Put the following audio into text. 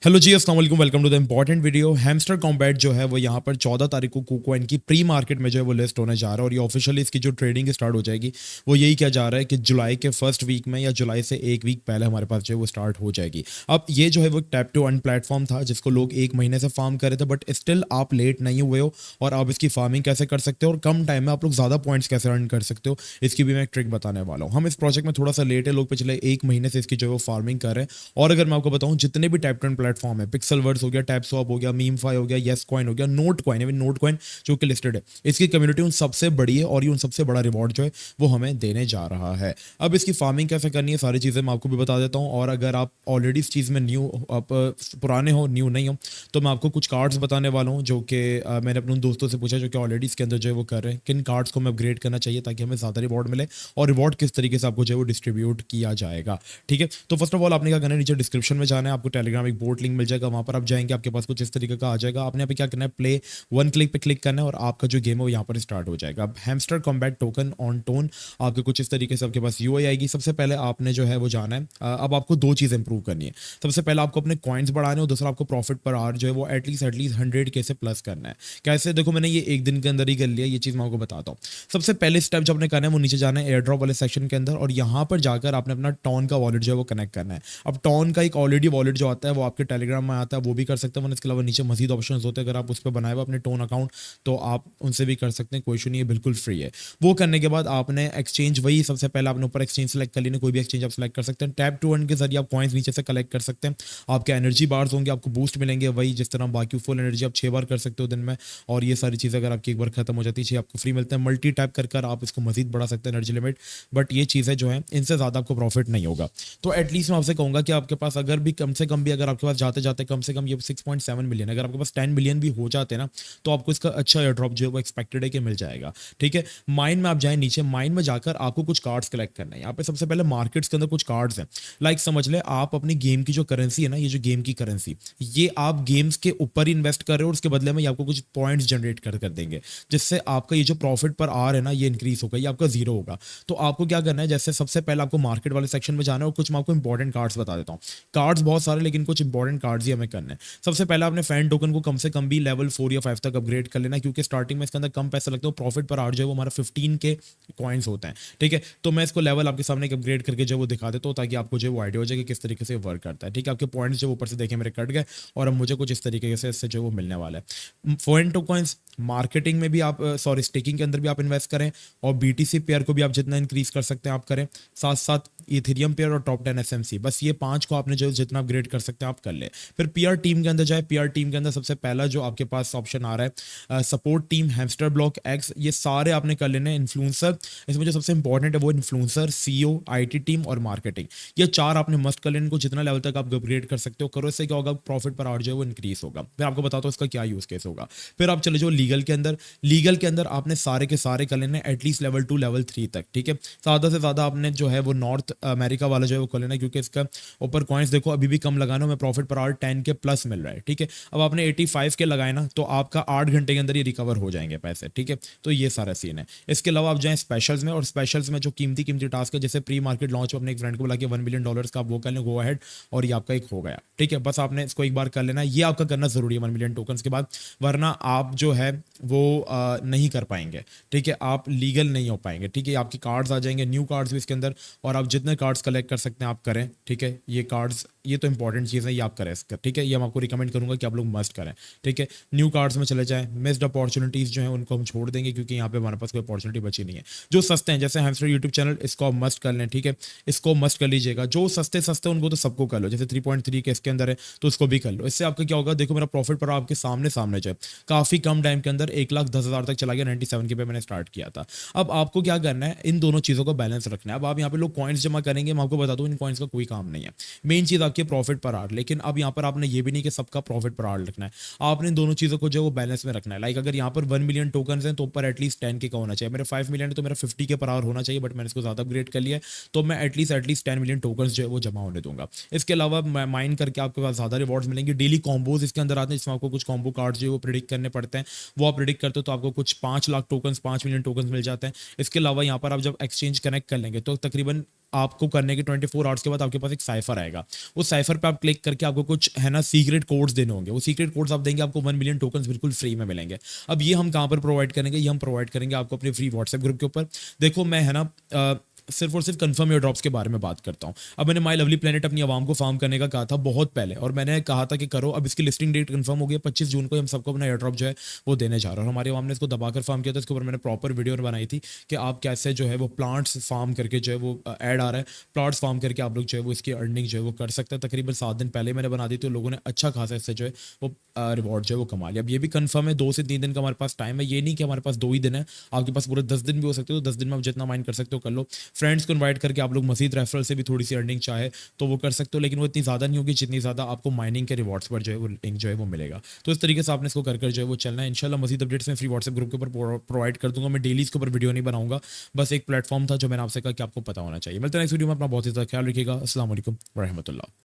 Hello ji, अस्सलाम वालेकुम, welcome to the important video. Hamster Kombat जो है वो यहाँ पर 14 तारीख को KuCoin की प्री मार्केट में जो है वो लिस्ट होने जा रहा है और ये ऑफिशियली इसकी जो ट्रेडिंग स्टार्ट हो जाएगी वो यही किया जा रहा है कि जुलाई के फर्स्ट वीक में या जुलाई से एक वीक पहले हमारे पास जो है वो स्टार्ट हो जाएगी। अब ये जो है वो टैप टू अर्न प्लेटफॉर्म था जिसको लोग एक महीने से फार्म कर रहे थे, बट स्टिल आप लेट नहीं हुए हो और आप इसकी फार्मिंग कैसे कर सकते हो और कम टाइम में आप लोग ज़्यादा पॉइंट्स कैसे अर्न कर सकते हो, इसकी भी मैं एक ट्रिक बताने वाला हूँ। हम इस प्रोजेक्ट में थोड़ा सा लेट है, लोग पिछले एक महीने से इसकी जो है वो फार्मिंग कर रहे हैं। और अगर मैं आपको बताऊँ, जितने भी टैप टू अर्न प्लेटफॉर्म है, पिक्सल हो गया, टैप स्वैप हो गया, मीमफाई हो गया, येस कॉइन हो गया, note coin, even note coin जो कि लिस्टेड है, इसकी कम्युनिटी उन सबसे बड़ी है और ये उन सबसे बड़ा रिवॉर्ड जो है वो हमें देने जा रहा है। अब इसकी फार्मिंग कैसे करनी है, सारी चीज़ें मैं आपको भी बता देता हूँ। और अगर आप ऑलरेडी इस चीज़ में न्यू, आप पुराने हो, न्यू नहीं हो, तो मैं आपको कुछ कार्ड्स बताने वाला हूँ जो कि मैंने अपने उन दोस्तों से पूछा जो कि ऑलरेडी इसके अंदर जो है वो कर रहे हैं, किन कार्ड्स को हमें अपग्रेड करना चाहिए ताकि हमें ज़्यादा रिवॉर्ड मिले और रिवॉर्ड किस तरीके से आपको जो है वो डिस्ट्रीब्यूट किया जाएगा। ठीक है, तो फर्स्ट ऑफ ऑल आपने क्या करना है, नीचे डिस्क्रिप्शन में जाना है, आपको टेलीग्राम एक बोर्ड लिंक मिल जाएगा, वहाँ पर आप जाएंगे, आपके पास कुछ इस तरीके का आ जाएगा। आपने यहाँ पे क्या करना है, प्ले वन क्लिक पे क्लिक करना है और आपका जो गेम है वो यहाँ पर स्टार्ट हो जाएगा। अब hamster combat token on tone आपके कुछ इस तरीके से आपके पास यूआई आएगी। सबसे पहले आपने जो है वो जाना है, अब आपको दो चीज़ इंप्रूव करनी है। सबसे पहले आपको अपने कॉइन्स बढ़ाने और दूसरा आपको प्रॉफिट पर आवर जो है वो एटलीस्ट 100K से प्लस करना है। कैसे, देखो मैंने ये एक दिन के अंदर ही कर लिया, ये चीज़ मैं आपको बताता हूँ। सबसे पहले स्टेप जो आपने करना है वो नीचे जाना है एयर ड्रॉप वाले सेक्शन के अंदर और यहाँ पर जाकर आपने अपना टॉन का वॉलेट जो है वो कनेक्ट करना है। अब टॉन का एक ऑलरेडी वॉलेट जो आता है वो आपके टेलीग्राम में आता है, वो भी कर सकते हैं। इसके अलावा नीचे मजीद ऑप्शंस होते हैं, अगर आप उस पर बनाए हुए अपने टोन अकाउंट तो आप उनसे भी कर सकते हैं, कोई इशू नहीं है, बिल्कुल फ्री है। वो करने के बाद आपने एक्सचेंज, वही सबसे पहले आपने ऊपर एक्सचेंज सेलेक्ट कर लेना, कोई भी एक्सचेंज आप सेलेक्ट कर सकते हैं। टैप टू अर्न के जरिए आप कॉइन्स नीचे से कलेक्ट कर सकते हैं, आपके एनर्जी बार्स होंगे, आपको बूस्ट मिलेंगे, वही जिस तरह बाकी फुल एनर्जी आप 6 बार कर सकते हो दिन में। और ये सारी चीज़ें अगर आपकी एक बार खत्म हो जाती है, आपको फ्री मिलते हैं। मल्टी टैप कर आप इसको मजीद बढ़ा सकते हैं एनर्जी लिमिट, बट ये चीज़ें जो है इनसे ज़्यादा आपको प्रॉफिट नहीं होगा। तो एटलीस्ट मैं आपसे कहूँगा कि आपके पास अगर भी कम से कम भी, अगर आपके पास जाते जाते कम से कम ये 6.7 मिलियन, अगर आपके पास 10 मिलियन भी हो जाते हैं ना, तो आपको इसका अच्छा एयर ड्रॉप जो है वो एक्सपेक्टेड है कि मिल जाएगा। ठीक है, माइन में आप जाएं, नीचे माइन में जाकर आपको कुछ कार्ड्स कलेक्ट करना है। यहाँ पे सबसे पहले मार्केट्स के अंदर कुछ कार्ड्स हैं, लाइक समझ ले आप अपनी गेम की जो करेंसी है ना, ये जो गेम की करेंसी, ये आप गेम्स के ऊपर इन्वेस्ट कर रहे हो और उसके बदले में ये आपको कुछ पॉइंट्स जनरेट कर देंगे, जिससे आपका ये जो प्रॉफिट पर आ रहा है ना, ये इंक्रीज होगा, ये आपका जीरो होगा। तो आपको क्या करना है, जैसे सबसे पहले आपको मार्केट वाले सेक्शन में जाना है और कुछ मैं आपको इंपॉर्टेंट कार्ड्स बता देता हूँ। कार्ड्स बहुत सारे, लेकिन कुछ इंपॉर्टेंट कार्ड्स ही हमें करने हैं। सबसे पहले आपने फैन टोकन को कम से कम भी लेवल 4 या 5 तक अपग्रेड कर लेना, क्योंकि स्टार्टिंग में इसके अंदर कम पैसे लगते हैं, प्रॉफिट पर आवर जो है वो हमारा 15K कॉइन्स होते हैं। ठीक है, तो मैं इसको लेवल आपके सामने अपग्रेड करके जो वो दिखा देता हूँ ताकि आपको जो वो आइडिया हो जाए कि किस तरीके से वर्क करता है। ठीक है, आपके पॉइंट्स जो ऊपर से देखे मेरे कट गए और अब मुझे कुछ इस तरीके से इससे जो वो मिलने वाला है। फॉरेन टोकन्स मार्केटिंग में भी आप, सॉरी स्टेकिंग के अंदर भी आप इन्वेस्ट करें और BTC पेयर को भी आप जितना इंक्रीज कर सकते हैं आप करें, साथ साथ इथेरियम पेयर और टॉप 10 SMC, बस ये 5 को आपने जो जितना अपग्रेड कर सकते हैं आप कर ले। फिर PR टीम के अंदर जाए, PR टीम के अंदर सबसे पहला जो आपके पास ऑप्शन आ रहा है support team, hamster block x, ये सारे आपने कर लेने। इन्फ्लुएंसर, इसमें जो सबसे इंपॉर्टेंट है वो इन्फ्लुएंसर, CEO, IT टीम और मार्केटिंग, ये 4 आपने मस्ट कर लेने। इनको जितना लेवल तक आप अपग्रेड कर सकते हो करो, इससे क्या होगा, प्रॉफिट पर आवर जो है वो इंक्रीज होगा। फिर आपको बताता हूँ इसका क्या यूज केस होगा। फिर आप चले जाओ लीगल के अंदर, लीगल के अंदर आपने सारे के सारे कर लेने एटलीस्ट लेवल 2 लेवल 3 तक। ठीक है, ज़्यादा से ज़्यादा आपने जो है वो नॉर्थ अमेरिका वाला जो है वो कर लेना, क्योंकि इसका ऊपर कॉइन्स देखो अभी भी कम लगाना, में profit per hour 10K plus मिल रहा है। ठीक है, अब आपने 85K लगाए ना तो आपका 8 घंटे के अंदर ये रिकवर हो जाएंगे पैसे। ठीक है, तो ये सारा सीन है। इसके अलावा आप जाएं स्पेशल्स में, और स्पेशल्स में जो कीमती कीमती टास्क है, जैसे प्री मार्केट लॉन्च, अपने एक फ्रेंड को बुला के $1 मिलियन का आप वो कर लें, गो अहेड, और ये आपका एक हो गया। ठीक है, बस आपने इसको एक बार कर लेना, ये आपका करना जरूरी है 1 मिलियन टोकन्स के बाद, वरना आप जो है वो नहीं कर पाएंगे। ठीक है, आप लीगल नहीं हो पाएंगे। ठीक है, आपकी कार्ड्स आ जाएंगे, न्यू कार्ड्स भी इसके अंदर, और आप जितने कार्ड्स कलेक्ट कर सकते हैं आप करें। ठीक है, ये कार्ड्स, ये तो इंपॉर्टेंट चीज़ है, ये आप करें इसका। ठीक है, ये हम आपको रिकमेंड करूंगा कि आप लोग मस्ट करें। ठीक है, न्यू कार्ड्स में चले जाएं, मिस्ड अपॉर्चुनिटीज़ जो हैं उनको हम छोड़ देंगे, क्योंकि यहाँ पे हमारे पास कोई अपॉर्चुनिटी बची नहीं है। जो सस्ते हैं, जैसे हैमस्टर यूट्यूब चैनल, इसको आप मस्ट कर लें। ठीक है, इसको मस्ट कर लीजिएगा। जो सस्ते सस्ते उनको तो सबको कर लो, जैसे 3.3 के इसके अंदर है तो उसको भी कर लो। इससे आपका क्या होगा, देखो मेरा प्रॉफिट पर आपके सामने सामने जो है काफ़ी कम टाइम के अंदर 1,10,000 तक चला गया, 97K पे मैंने स्टार्ट किया था। अब आपको क्या करना है, इन दोनों चीज़ों को बैलेंस रखना है। अब आप यहाँ पे लोग कॉइन्स जमा करेंगे, मैं आपको बता दूँ इन कॉइन्स का कोई काम नहीं है, मेन चीज़ आपकी प्रॉफिट पर आर। लेकिन अब यहाँ पर आपने ये भी नहीं कि सबका प्रॉफिट पर आर रखना है, आपने इन दोनों चीज़ों को जो वो बैलेंस में रखना है। लाइक अगर यहाँ पर 1 मिलियन टोकन हैं तो ऊपर एटलीस्ट 10K का होना चाहिए, मेरे 5 मिलियन है तो मेरा 50K पर आवर होना चाहिए, बट मैंने इसको ज़्यादा अपग्रेड कर लिया है, तो मैं एटलीस्ट 10 मिलियन टोकन जो है वो जमा होने दूंगा। इसके अलावा माइन करके आपके पास ज़्यादा रिवॉर्ड्स मिलेंगे। डेली कॉम्बोज इसके अंदर आते हैं, जिसमें आपको कुछ कॉम्बो कार्ड्स जो है वो प्रिडिक्ट करने पड़ते हैं, वो आप प्रिडिक्ट करते हो तो आपको कुछ 5 लाख टोकन्स, 5 मिलियन टोकन्स मिल जाते हैं। इसके अलावा यहाँ पर आप जब एक्सचेंज कनेक्ट कर लेंगे तो तकरीबन आपको करने के 24 आवर्स के बाद आपके पास एक साइफर आएगा। उस साइफर पे आप क्लिक करके आपको कुछ है ना सीक्रेट कोड्स देने होंगे। वो सीक्रेट कोड्स आप देंगे, आपको 1 मिलियन टोकन्स बिल्कुल फ्री में मिलेंगे। अब ये हम कहाँ पर प्रोवाइड करेंगे? ये हम प्रोवाइड करेंगे आपको अपने फ्री व्हाट्सएप ग्रुप के ऊपर। देखो मैं है ना सिर्फ और सिर्फ कंफर्म एयर ड्रॉप्स के बारे में बात करता हूँ। अब मैंने माई लवली प्लेनेट अपनी आवाम को फार्म करने का कहा था बहुत पहले, और मैंने कहा था कि करो। अब इसकी लिस्टिंग डेट कंफर्म हो गई है, 25 जून को हम सबको अपना एयर ड्रॉप जो है वो देने जा रहा है। और हमारी आवाम ने इसको दबाकर फार्म किया था। इसके ऊपर मैंने प्रॉपर वीडियो बनाई थी कि आप कैसे जो है वो प्लांट्स फार्म करके जो है वो ऐड आ रहा है, प्लांट्स फार्म करके आप लोग जो है वो इसकी अर्निंग जो है वो कर सकते हैं। तकरीबन 7 दिन पहले मैंने बना दी, तो लोगों ने अच्छा खासा इससे जो है वो रिवॉर्ड जो है वो कमा लिया। अब ये भी कंफर्म है 2 से 3 दिन का हमारे पास टाइम है। ये नहीं कि हमारे पास 2 ही दिन है, आपके पास पूरे 10 दिन भी हो सकते हो। तो 10 दिन में आप जितना माइंड कर सकते हो कर लो। फ्रेंड्स को इन्वाइट करके आप लोग मजीद रेफरल से भी थोड़ी सी अर्निंग चाहे तो वो कर सकते हो, लेकिन वो इतनी ज़्यादा नहीं होगी जितनी ज़्यादा आपको माइनिंग के रिवॉर्ड्स पर जो है वो लिंक जो है वो मिलेगा। तो इस तरीके से आपने इसको कर जो है वो चलना है। इंशाल्लाह मजीद अपडेट्स में फ्री व्हाट्सएप ग्रुप के ऊपर प्रोवाइड कर दूंगा। मैं डेली इसके ऊपर वीडियो नहीं बनाऊंगा, बस एक प्लेटफॉर्म था जो मैंने आपसे कहा कि आपको पता होना चाहिए। मिलते हैं नेक्स्ट वीडियो में। अपना बहुत ही ज़्यादा ख्याल रखिएगा। अस्सलाम वालेकुम व रहमतुल्लाह।